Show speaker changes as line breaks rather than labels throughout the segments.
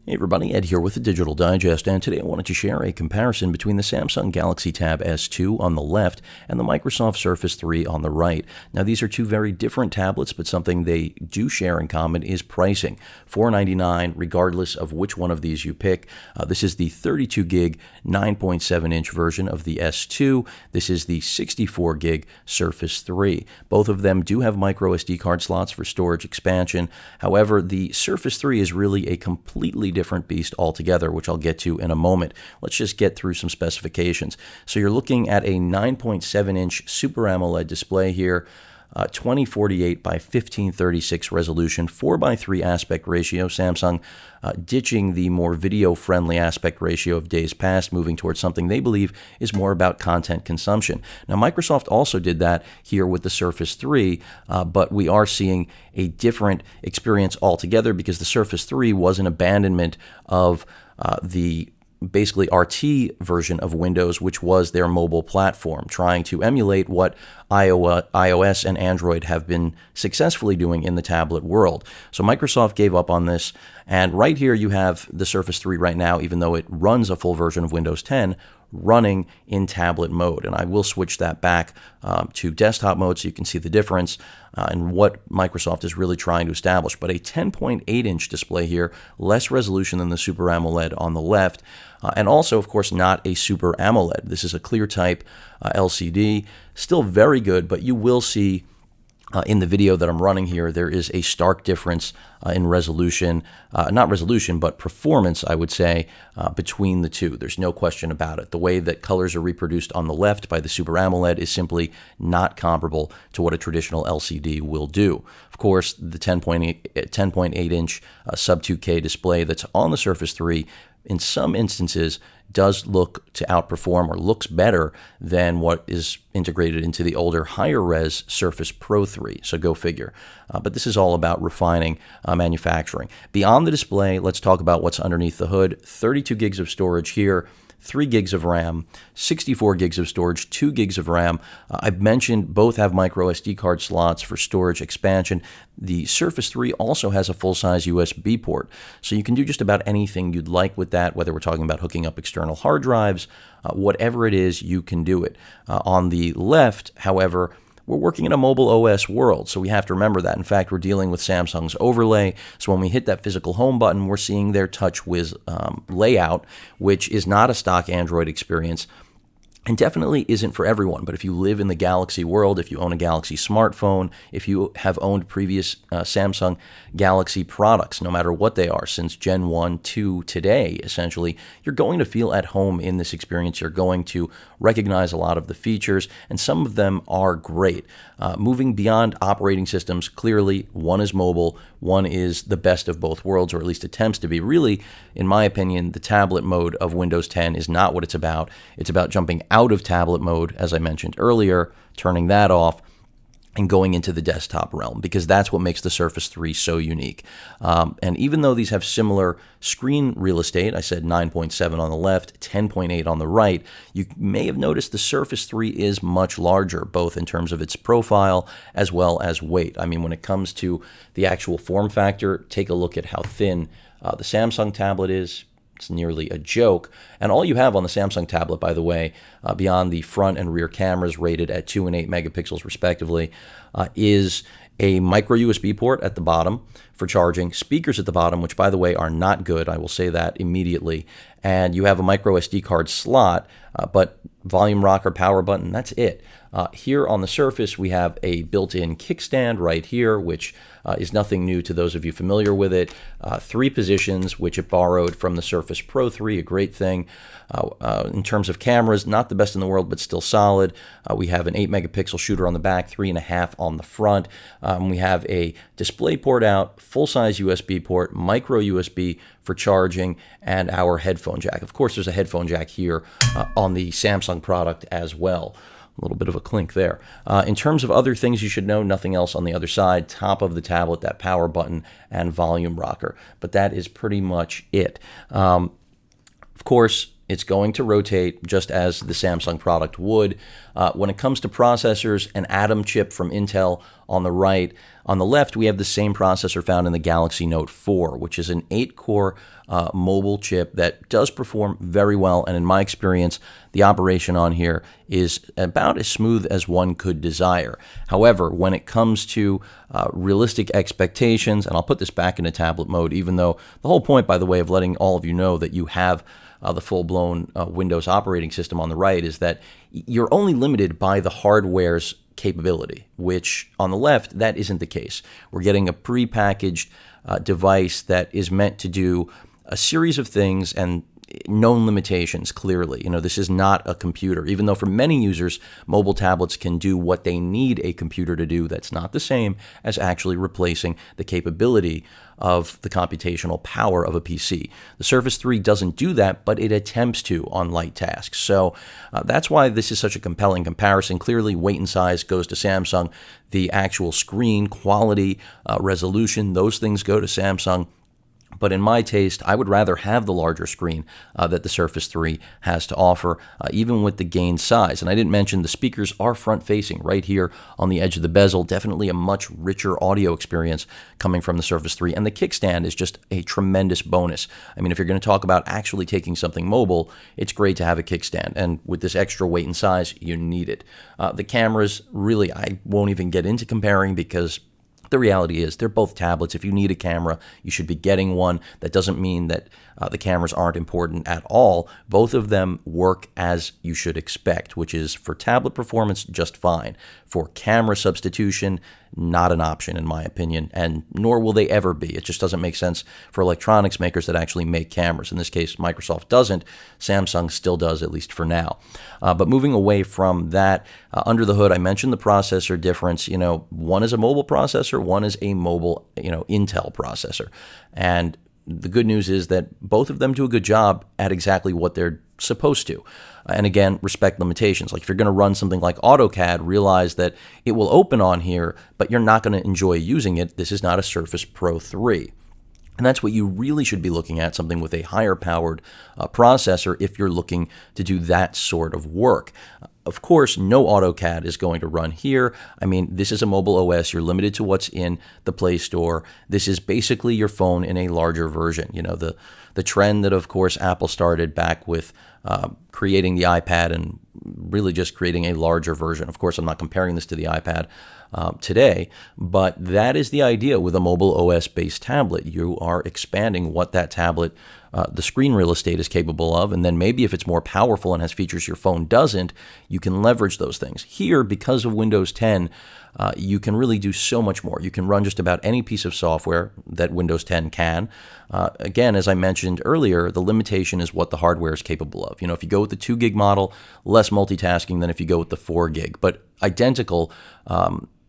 Hey everybody, Ed here with the Digital Digest, and today I wanted to share a comparison between the Samsung Galaxy Tab S2 on the left and the Microsoft Surface 3 on the right. Now these are two very different tablets, but something they do share in common is pricing. $499 regardless of which one of these you pick. This is the 32 gig 9.7 inch version of the S2. This is the 64 gig Surface 3. Both of them do have micro SD card slots for storage expansion. However, the Surface 3 is really a completely different beast altogether, which I'll get to in a moment. Let's just get through some specifications. So you're looking at a 9.7 inch Super AMOLED display here, 2048 by 1536 resolution, 4:3 aspect ratio. Samsung ditching the more video-friendly aspect ratio of days past, moving towards something they believe is more about content consumption. Now, Microsoft also did that here with the Surface 3, but we are seeing a different experience altogether because the Surface 3 was an abandonment of the basically RT version of Windows, which was their mobile platform, trying to emulate what iOS and Android have been successfully doing in the tablet world. So Microsoft gave up on this, and right here you have the Surface 3 right now, even though it runs a full version of Windows 10, running in tablet mode. And I will switch that back to desktop mode so you can see the difference and what Microsoft is really trying to establish. But a 10.8 inch display here, less resolution than the Super AMOLED on the left, and also, of course, not a Super AMOLED. This is a clear type LCD, still very good, but you will see in the video that I'm running here, there is a stark difference in resolution, not resolution, but performance, I would say, between the two. There's no question about it. The way that colors are reproduced on the left by the Super AMOLED is simply not comparable to what a traditional LCD will do. Of course, the 10.8 inch sub 2K display that's on the Surface 3 in some instances does look to outperform or looks better than what is integrated into the older higher res Surface Pro 3. So go figure. But this is all about refining manufacturing. Beyond the display, let's talk about what's underneath the hood. 32 gigs of storage here, 3 gigs of RAM, 64 gigs of storage, 2 gigs of RAM. I've mentioned both have micro SD card slots for storage expansion. The Surface 3 also has a full-size USB port, so you can do just about anything you'd like with that, whether we're talking about hooking up external hard drives, whatever it is, you can do it. On the left, however, we're working in a mobile OS world, so we have to remember that. In fact, we're dealing with Samsung's overlay, so when we hit that physical home button, we're seeing their TouchWiz layout, which is not a stock Android experience, and definitely isn't for everyone. But if you live in the Galaxy world, if you own a Galaxy smartphone, if you have owned previous Samsung Galaxy products, no matter what they are, since Gen 1 to today, essentially, you're going to feel at home in this experience. You're going to recognize a lot of the features, and some of them are great. Moving beyond operating systems, clearly, one is mobile, one is the best of both worlds, or at least attempts to be. Really, in my opinion, the tablet mode of Windows 10 is not what it's about. It's about jumping out of tablet mode, as I mentioned earlier, turning that off, and going into the desktop realm, because that's what makes the Surface 3 so unique. And even though these have similar screen real estate, I said 9.7 on the left, 10.8 on the right, you may have noticed the Surface 3 is much larger, both in terms of its profile as well as weight. I mean, when it comes to the actual form factor, take a look at how thin the Samsung tablet is. It's nearly a joke. And all you have on the Samsung tablet, by the way, beyond the front and rear cameras rated at 2 and 8 megapixels respectively, is a micro USB port at the bottom for charging, speakers at the bottom, which, by the way, are not good. I will say that immediately. And you have a micro SD card slot, but volume rocker, power button, that's it. Here on the Surface, we have a built-in kickstand right here, which is nothing new to those of you familiar with it. 3 positions, which it borrowed from the Surface Pro 3, a great thing. In terms of cameras, not the best in the world, but still solid. We have an 8 megapixel shooter on the back, 3.5 on the front. We have a display port out, full-size USB port, micro USB for charging, and our headphone jack. Of course, there's a headphone jack here on the Samsung product as well. A little bit of a clink there. In terms of other things you should know, nothing else on the other side. Top of the tablet, that power button and volume rocker. But that is pretty much it. Of course, it's going to rotate just as the Samsung product would. When it comes to processors, an Atom chip from Intel on the right. On the left, we have the same processor found in the Galaxy Note 4, which is an 8-core mobile chip that does perform very well. And in my experience, the operation on here is about as smooth as one could desire. However, when it comes to realistic expectations, and I'll put this back into tablet mode, even though the whole point, by the way, of letting all of you know that you have the full-blown Windows operating system on the right is that you're only limited by the hardware's capability, which on the left, that isn't the case. We're getting a pre-packaged device that is meant to do a series of things and known limitations clearly. This is not a computer. Even though for many users, mobile tablets can do what they need a computer to do, that's not the same as actually replacing the capability of the computational power of a PC. The Surface 3 doesn't do that, but it attempts to on light tasks. So that's why this is such a compelling comparison. Clearly, weight and size goes to Samsung. The actual screen quality, resolution, those things go to Samsung. But in my taste, I would rather have the larger screen that the Surface 3 has to offer, even with the gained size. And I didn't mention the speakers are front-facing right here on the edge of the bezel. Definitely a much richer audio experience coming from the Surface 3. And the kickstand is just a tremendous bonus. I mean, if you're going to talk about actually taking something mobile, it's great to have a kickstand. And with this extra weight and size, you need it. The cameras, really, I won't even get into comparing because the reality is they're both tablets. If you need a camera, you should be getting one. That doesn't mean that the cameras aren't important at all. Both of them work as you should expect, which is for tablet performance, just fine. For camera substitution, not an option in my opinion, and nor will they ever be. It just doesn't make sense for electronics makers that actually make cameras. In this case, Microsoft doesn't. Samsung still does, at least for now. But moving away from that, under the hood, I mentioned the processor difference. One is a mobile processor, one is a mobile, Intel processor. And the good news is that both of them do a good job at exactly what they're supposed to. And again, respect limitations. Like if you're going to run something like AutoCAD, realize that it will open on here, but you're not going to enjoy using it. This is not a Surface Pro 3. And that's what you really should be looking at, something with a higher powered processor if you're looking to do that sort of work. Of course, no AutoCAD is going to run here. I mean, this is a mobile OS. You're limited to what's in the Play Store. This is basically your phone in a larger version. The trend that, of course, Apple started back with creating the iPad and really just creating a larger version. Of course, I'm not comparing this to the iPad today, but that is the idea with a mobile OS-based tablet. You are expanding what that tablet, the screen real estate is capable of, and then maybe if it's more powerful and has features your phone doesn't, you can leverage those things. Here, because of Windows 10, you can really do so much more. You can run just about any piece of software that Windows 10 can. Again, as I mentioned earlier, the limitation is what the hardware is capable of. If you go with the 2 gig model, less multitasking than if you go with the 4 gig, but identical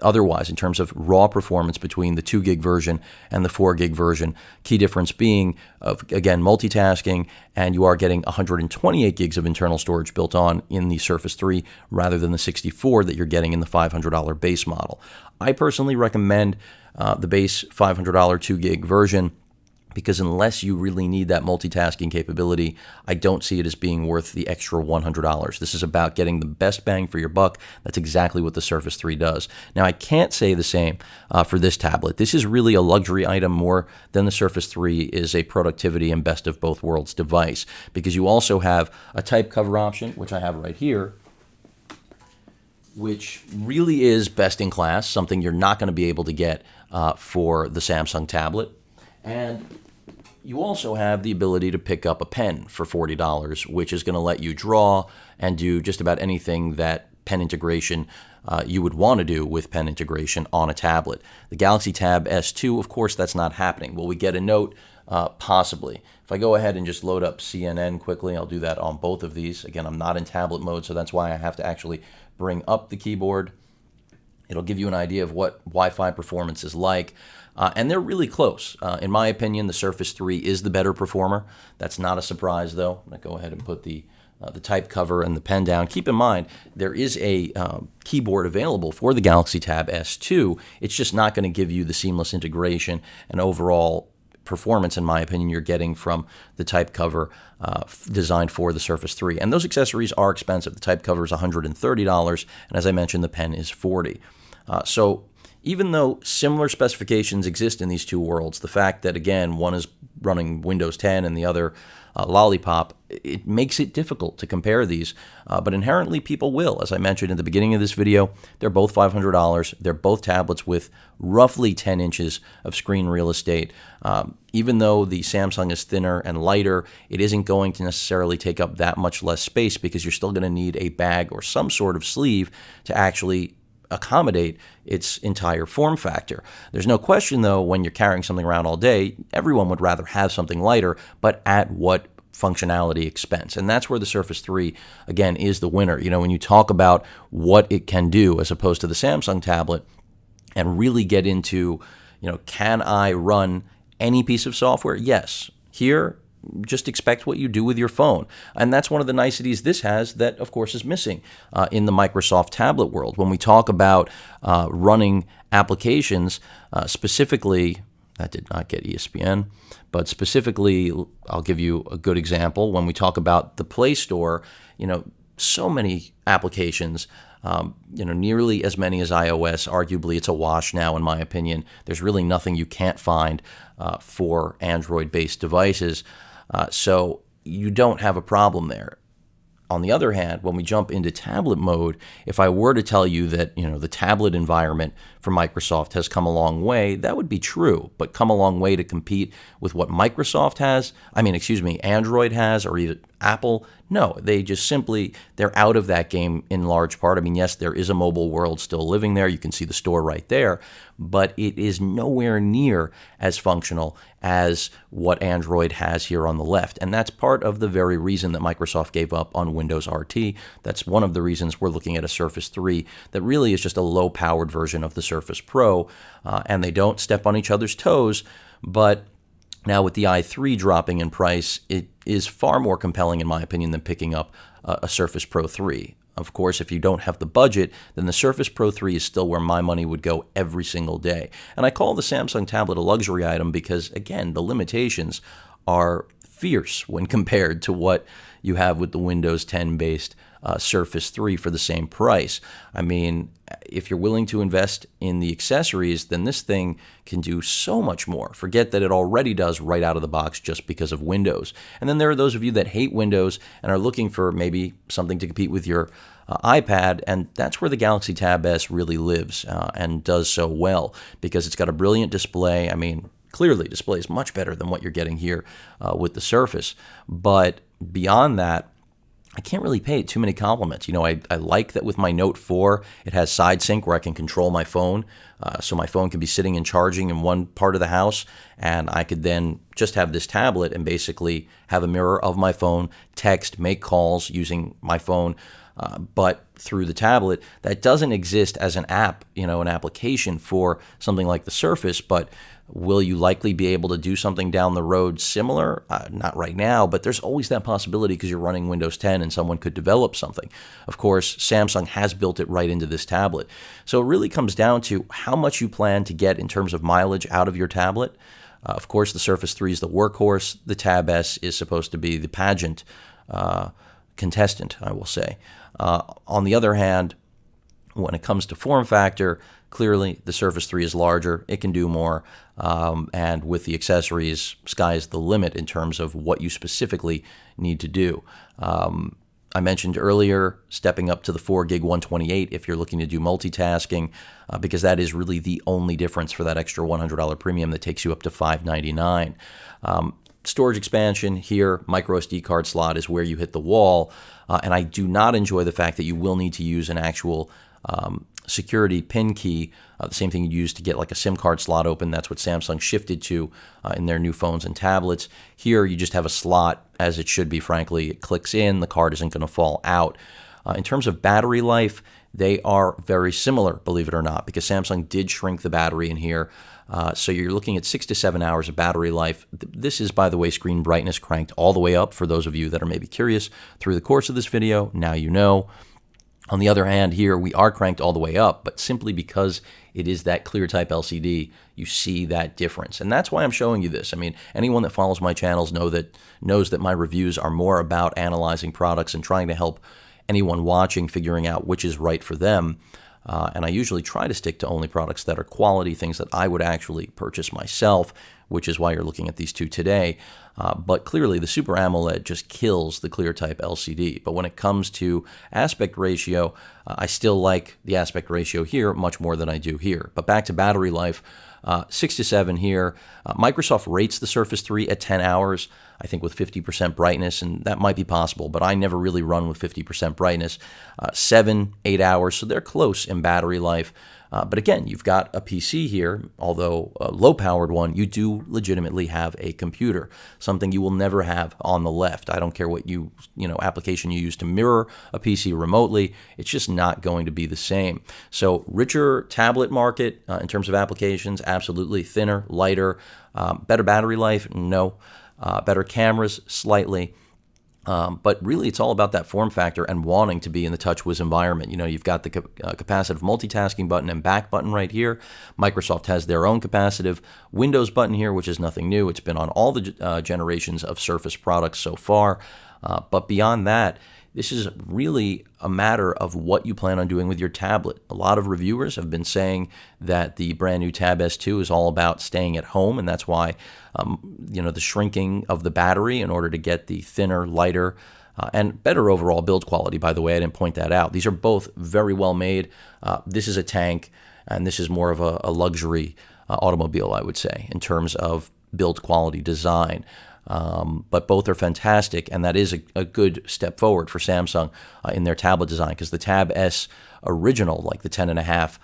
otherwise in terms of raw performance between the 2 gig version and the 4 gig version. Key difference being, again, multitasking, and you are getting 128 gigs of internal storage built on in the Surface 3 rather than the 64 that you're getting in the $500 base model. I personally recommend the base $500 2 gig version, because unless you really need that multitasking capability, I don't see it as being worth the extra $100. This is about getting the best bang for your buck. That's exactly what the Surface 3 does. Now, I can't say the same for this tablet. This is really a luxury item more than the Surface 3 is a productivity and best of both worlds device, because you also have a type cover option, which I have right here, which really is best in class, something you're not going to be able to get for the Samsung tablet. And you also have the ability to pick up a pen for $40, which is going to let you draw and do just about anything that pen integration you would want to do with pen integration on a tablet. The Galaxy Tab S2, of course, that's not happening. Will we get a note? Possibly. If I go ahead and just load up CNN quickly, I'll do that on both of these. Again, I'm not in tablet mode, so that's why I have to actually bring up the keyboard. It'll give you an idea of what Wi-Fi performance is like. And they're really close. In my opinion, the Surface 3 is the better performer. That's not a surprise, though. I'm going to go ahead and put the type cover and the pen down. Keep in mind, there is a keyboard available for the Galaxy Tab S2. It's just not going to give you the seamless integration and overall performance, in my opinion, you're getting from the type cover designed for the Surface 3. And those accessories are expensive. The type cover is $130, and as I mentioned, the pen is $40. So even though similar specifications exist in these two worlds, the fact that, again, one is running Windows 10 and the other Lollipop, it makes it difficult to compare these, but inherently people will. As I mentioned in the beginning of this video, they're both $500. They're both tablets with roughly 10 inches of screen real estate. Even though the Samsung is thinner and lighter, it isn't going to necessarily take up that much less space because you're still going to need a bag or some sort of sleeve to actually accommodate its entire form factor. There's no question, though, when you're carrying something around all day, everyone would rather have something lighter, but at what functionality expense? And that's where the Surface 3, again, is the winner. You know, when you talk about what it can do as opposed to the Samsung tablet and really get into, you know, can I run any piece of software? Yes. Here, just expect what you do with your phone. And that's one of the niceties this has that, of course, is missing in the Microsoft tablet world. When we talk about running applications, specifically, that did not get ESPN, but specifically, I'll give you a good example. When we talk about the Play Store, you know, so many applications, you know, nearly as many as iOS. Arguably, it's a wash now, in my opinion. There's really nothing you can't find for Android-based devices. So you don't have a problem there. On the other hand, when we jump into tablet mode, if I were to tell you that, you know, the tablet environment for Microsoft has come a long way, that would be true, but come a long way to compete with what Microsoft has, Android has, or even Apple, no, they just simply, they're out of that game in large part. I mean, yes, there is a mobile world still living there. You can see the store right there, but it is nowhere near as functional as what Android has here on the left. And that's part of the very reason that Microsoft gave up on Windows RT. That's one of the reasons we're looking at a Surface 3 that really is just a low-powered version of the Surface Pro, and they don't step on each other's toes, but now with the i3 dropping in price, it is far more compelling, in my opinion, than picking up a Surface Pro 3. Of course, if you don't have the budget, then the Surface Pro 3 is still where my money would go every single day. And I call the Samsung tablet a luxury item because, again, the limitations are fierce when compared to what you have with the Windows 10-based Surface 3 for the same price. I mean, if you're willing to invest in the accessories, then this thing can do so much more. Forget that it already does right out of the box just because of Windows. And then there are those of you that hate Windows and are looking for maybe something to compete with your iPad, and that's where the Galaxy Tab S really lives and does so well because it's got a brilliant display. I mean, clearly displays much better than what you're getting here with the Surface. But beyond that, I can't really pay it too many compliments. You know, I like that with my Note 4, it has side sync where I can control my phone. So my phone can be sitting and charging in one part of the house, and I could then just have this tablet and basically have a mirror of my phone, text, make calls using my phone, but through the tablet. That doesn't exist as an app, you know, an application for something like the Surface, but will you likely be able to do something down the road similar? Not right now, but there's always that possibility because you're running Windows 10 and someone could develop something. Of course, Samsung has built it right into this tablet. So it really comes down to how much you plan to get in terms of mileage out of your tablet. Of course, the Surface 3 is the workhorse. The Tab S is supposed to be the pageant contestant, I will say. On the other hand, when it comes to form factor, clearly the Surface 3 is larger, it can do more, and with the accessories, sky's the limit in terms of what you specifically need to do. I mentioned earlier stepping up to the 4 gig 128 if you're looking to do multitasking, because that is really the only difference for that extra $100 premium that takes you up to $599. Storage expansion here, micro SD card slot is where you hit the wall, and I do not enjoy the fact that you will need to use an actual security PIN key, the same thing you use to get like a SIM card slot open. That's what Samsung shifted to in their new phones and tablets. Here, you just have a slot, as it should be, frankly. It clicks in, the card isn't going to fall out. In terms of battery life, they are very similar, believe it or not, because Samsung did shrink the battery in here. So you're looking at 6 to 7 hours of battery life. This is, by the way, screen brightness cranked all the way up for those of you that are maybe curious through the course of this video. Now you know. On the other hand, here we are cranked all the way up, but simply because it is that clear type LCD, you see that difference. And that's why I'm showing you this. I mean, anyone that follows my channels knows that my reviews are more about analyzing products and trying to help anyone watching figuring out which is right for them. And I usually try to stick to only products that are quality, things that I would actually purchase myself, which is why you're looking at these two today. But clearly, the Super AMOLED just kills the ClearType LCD. But when it comes to aspect ratio, I still like the aspect ratio here much more than I do here. But back to battery life, 6 to 7 here. Microsoft rates the Surface 3 at 10 hours, I think with 50% brightness, and that might be possible, but I never really run with 50% brightness. 7, 8 hours, so they're close in battery life. But again, you've got a PC here, although a low-powered one, you do legitimately have a computer, something you will never have on the left. I don't care what application you use to mirror a PC remotely, it's just not going to be the same. So richer tablet market in terms of applications, absolutely. Thinner, lighter, better battery life, no. Better cameras, slightly. But really, it's all about that form factor and wanting to be in the TouchWiz environment. You've got the capacitive multitasking button and back button right here. Microsoft has their own capacitive Windows button here, which is nothing new. It's been on all the generations of Surface products so far. But beyond that, this is really a matter of what you plan on doing with your tablet. A lot of reviewers have been saying that the brand new Tab S2 is all about staying at home, and that's why the shrinking of the battery in order to get the thinner, lighter, and better overall build quality. By the way, I didn't point that out. These are both very well made. This is a tank, and this is more of a luxury automobile, I would say, in terms of build quality design. But both are fantastic, and that is a good step forward for Samsung in their tablet design, because the Tab S original, like the 10.5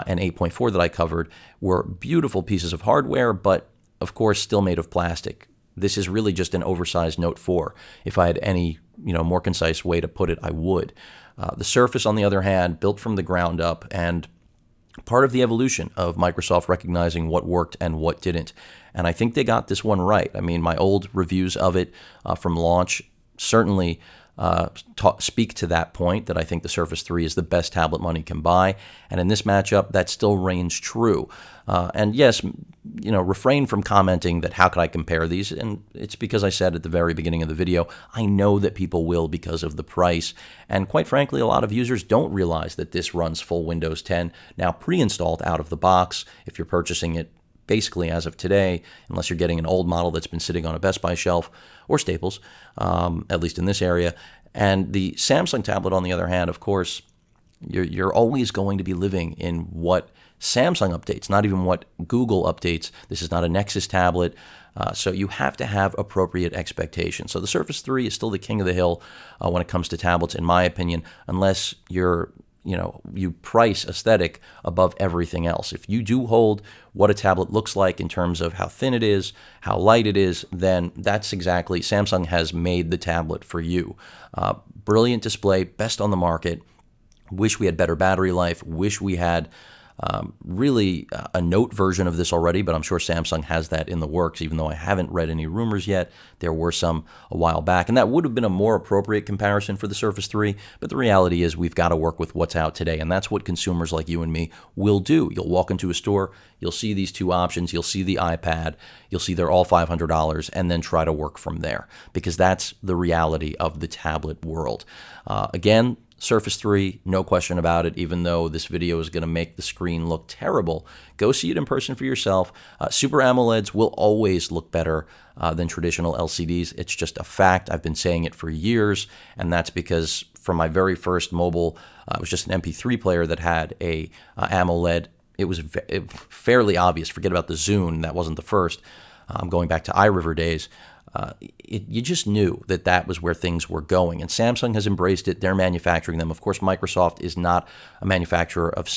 and 8.4 that I covered, were beautiful pieces of hardware, but of course still made of plastic. This is really just an oversized Note 4. If I had any more concise way to put it, I would. The Surface, on the other hand, built from the ground up, and part of the evolution of Microsoft recognizing what worked and what didn't. And I think they got this one right. I mean, my old reviews of it from launch certainly speak to that point, that I think the Surface 3 is the best tablet money can buy. And in this matchup, that still reigns true. And yes, refrain from commenting that how could I compare these? And it's because I said at the very beginning of the video, I know that people will because of the price. And quite frankly, a lot of users don't realize that this runs full Windows 10 now pre-installed out of the box. If you're purchasing it basically as of today, unless you're getting an old model that's been sitting on a Best Buy shelf or Staples, at least in this area. And the Samsung tablet, on the other hand, of course, you're always going to be living in what Samsung updates, not even what Google updates. This is not a Nexus tablet, so you have to have appropriate expectations. So the Surface 3 is still the king of the hill when it comes to tablets, in my opinion, unless you price aesthetic above everything else. If you do hold what a tablet looks like in terms of how thin it is, how light it is, then that's exactly, Samsung has made the tablet for you. Brilliant display, best on the market. Wish we had better battery life. Wish we had really a Note version of this already, but I'm sure Samsung has that in the works, even though I haven't read any rumors yet. There were some a while back, and that would have been a more appropriate comparison for the Surface 3, but the reality is we've got to work with what's out today, and that's what consumers like you and me will do. You'll walk into a store, you'll see these two options, you'll see the iPad, you'll see they're all $500, and then try to work from there, because that's the reality of the tablet world. Again, Surface 3, no question about it, even though this video is going to make the screen look terrible. Go see it in person for yourself. Super AMOLEDs will always look better than traditional LCDs. It's just a fact. I've been saying it for years, and that's because from my very first mobile, it was just an MP3 player that had a AMOLED. It was fairly obvious. Forget about the Zune. That wasn't the first. I'm going back to iRiver days. You just knew that that was where things were going, and Samsung has embraced it. They're manufacturing them. Of course, Microsoft is not a manufacturer of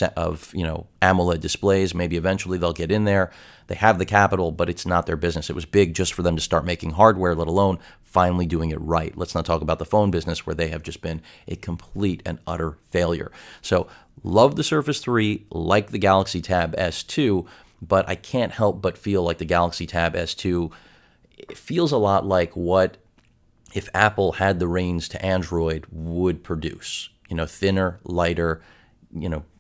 AMOLED displays. Maybe eventually they'll get in there. They have the capital, but it's not their business. It was big just for them to start making hardware, let alone finally doing it right. Let's not talk about the phone business, where they have just been a complete and utter failure. So, love the Surface 3, like the Galaxy Tab S2, but I can't help but feel like the Galaxy Tab S2, it feels a lot like what if Apple had the reins to Android would produce. Thinner, lighter,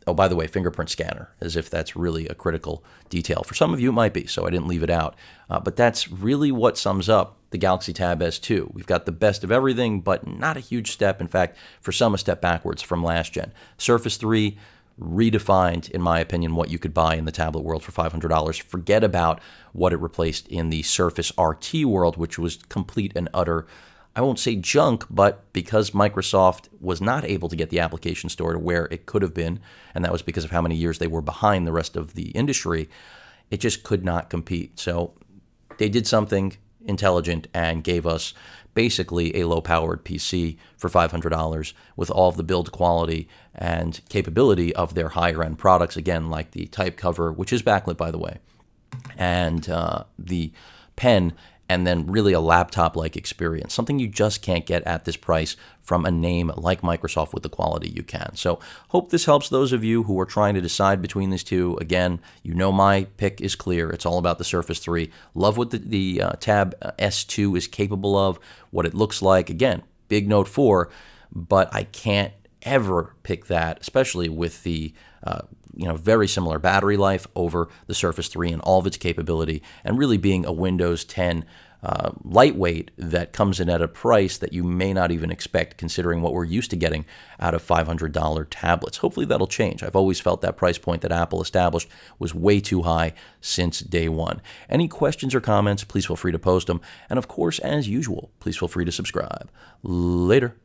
oh, by the way, fingerprint scanner, as if that's really a critical detail. For some of you, it might be, so I didn't leave it out. But that's really what sums up the Galaxy Tab S2. We've got the best of everything, but not a huge step. In fact, for some, a step backwards from last gen. Surface 3, redefined, in my opinion, what you could buy in the tablet world for $500. Forget about what it replaced in the Surface RT world, which was complete and utter, I won't say junk, but because Microsoft was not able to get the application store to where it could have been, and that was because of how many years they were behind the rest of the industry, it just could not compete. So they did something intelligent and gave us basically a low-powered PC for $500 with all of the build quality and capability of their higher-end products, again, like the type cover, which is backlit, by the way, and the pen, and then really a laptop-like experience, something you just can't get at this price from a name like Microsoft with the quality you can. So hope this helps those of you who are trying to decide between these two. Again, you know my pick is clear. It's all about the Surface 3. Love what the Tab S2 is capable of, what it looks like. Again, big Note 4, but I can't ever pick that, especially with the very similar battery life over the Surface 3 and all of its capability, and really being a Windows 10 lightweight that comes in at a price that you may not even expect, considering what we're used to getting out of $500 tablets. Hopefully that'll change. I've always felt that price point that Apple established was way too high since day one. Any questions or comments, please feel free to post them. And of course, as usual, please feel free to subscribe. Later.